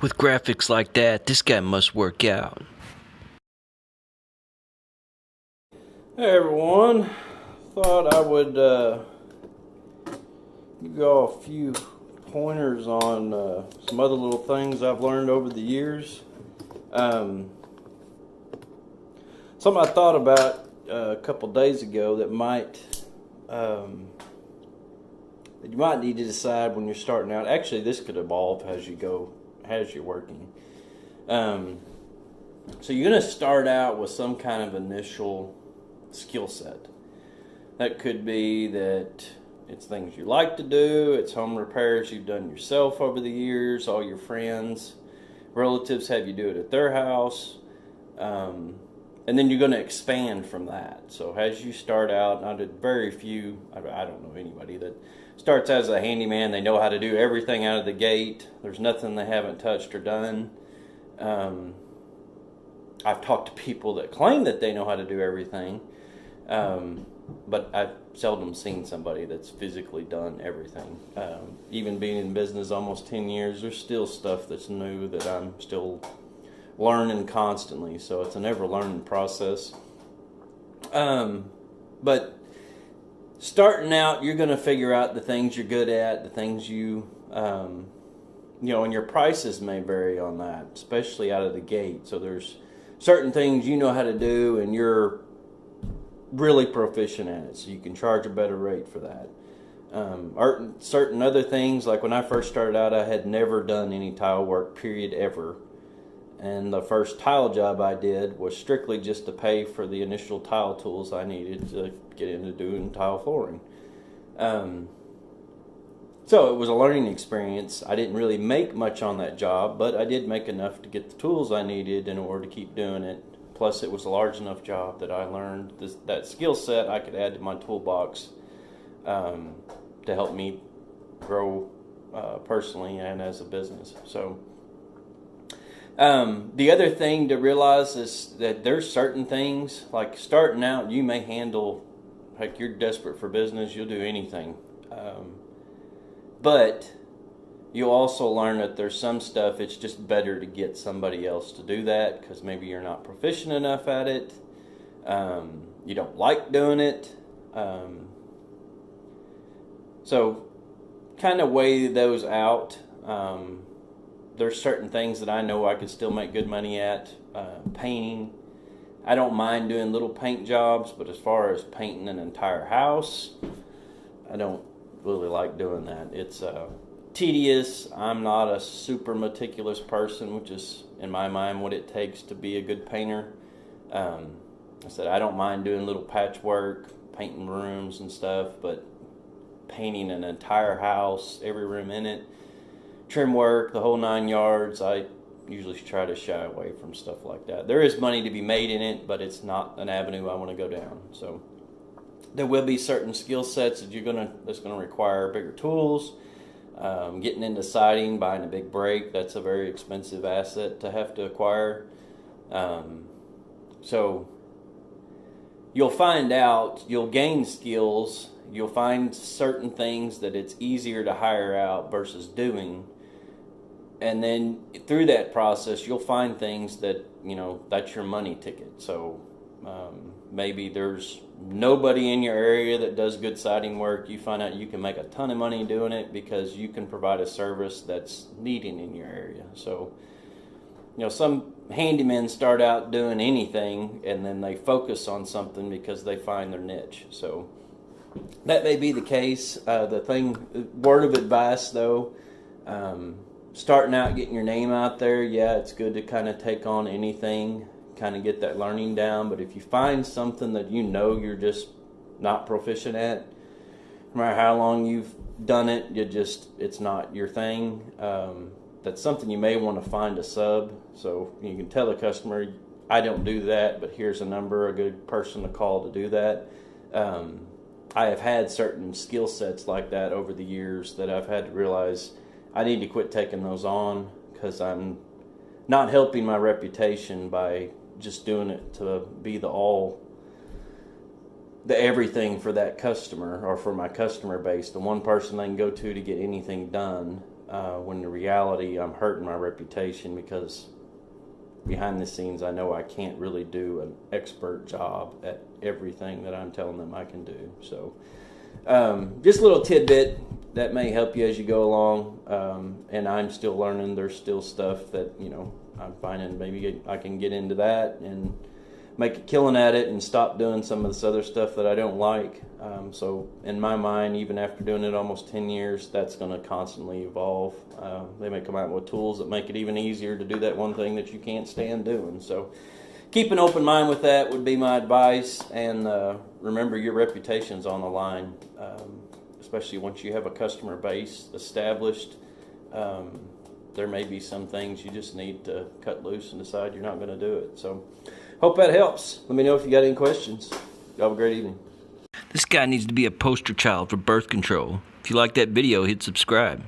With graphics like that, this guy must work out. Hey everyone, thought I would give you all a few pointers on some other little things I've learned over the years. Something I thought about a couple days ago that you might need to decide when you're starting out. Actually, this could evolve as you're working. So you're going to start out with some kind of initial skill set. That could be that it's things you like to do, it's home repairs you've done yourself over the years, all your friends, relatives have you do it at their house, and then you're going to expand from that. So as you start out, I don't know anybody that starts as a handyman, they know how to do everything out of the gate, there's nothing they haven't touched or done. I've talked to people that claim that they know how to do everything, but I've seldom seen somebody that's physically done everything. Even being in business almost 10 years, there's still stuff that's new that I'm still learning constantly. So it's an ever-learning process. But starting out, you're going to figure out the things you're good at, the things and your prices may vary on that, especially out of the gate. So there's certain things you know how to do and you're really proficient at it, so you can charge a better rate for that. Certain other things, like when I first started out, I had never done any tile work, period, ever. And the first tile job I did was strictly just to pay for the initial tile tools I needed to get into doing tile flooring. So it was a learning experience. I didn't really make much on that job, but I did make enough to get the tools I needed in order to keep doing it. Plus, it was a large enough job that I learned that skill set I could add to my toolbox to help me grow personally and as a business. So, the other thing to realize is that there's certain things, like starting out, you may handle, like you're desperate for business, you'll do anything. But you'll also learn that there's some stuff it's just better to get somebody else to do that because maybe you're not proficient enough at it. You don't like doing it. So kind of weigh those out. There's certain things that I know I could still make good money at. Painting. I don't mind doing little paint jobs, but as far as painting an entire house, I don't really like doing that. It's tedious. I'm not a super meticulous person, which is in my mind what it takes to be a good painter. I said I don't mind doing little patchwork, painting rooms and stuff, but painting an entire house, every room in it, trim work, the whole 9 yards, I usually try to shy away from stuff like that. There is money to be made in it, but it's not an avenue I want to go down. So there will be certain skill sets that's gonna require bigger tools. Getting into siding, buying a big brake, that's a very expensive asset to have to acquire. So you'll gain skills, you'll find certain things that it's easier to hire out versus doing. And then through that process, you'll find things that, that's your money ticket. So maybe there's nobody in your area that does good siding work. You find out you can make a ton of money doing it because you can provide a service that's needed in your area. So, some handymen start out doing anything and then they focus on something because they find their niche. So that may be the case. Word of advice though, starting out, getting your name out there, it's good to kind of take on anything, kind of get that learning down. But if you find something that you're just not proficient at, no matter how long you've done it, it's not your thing. That's something you may want to find a sub. So you can tell the customer, I don't do that, but here's a number, a good person to call to do that. I have had certain skill sets like that over the years that I've had to realize I need to quit taking those on because I'm not helping my reputation by just doing it to be the everything for that customer or for my customer base, the one person they can go to get anything done. when in reality I'm hurting my reputation, because behind the scenes I know I can't really do an expert job at everything that I'm telling them I can do. So just a little tidbit that may help you as you go along. And I'm still learning. There's still stuff that, I'm finding maybe I can get into that and make a killing at it and stop doing some of this other stuff that I don't like. So in my mind, even after doing it almost 10 years, that's going to constantly evolve. They may come out with tools that make it even easier to do that one thing that you can't stand doing. So keep an open mind with that would be my advice. And remember, your reputation's on the line, especially once you have a customer base established. There may be some things you just need to cut loose and decide you're not going to do it. So hope that helps. Let me know if you got any questions. Have a great evening. This guy needs to be a poster child for birth control. If you like that video, hit subscribe.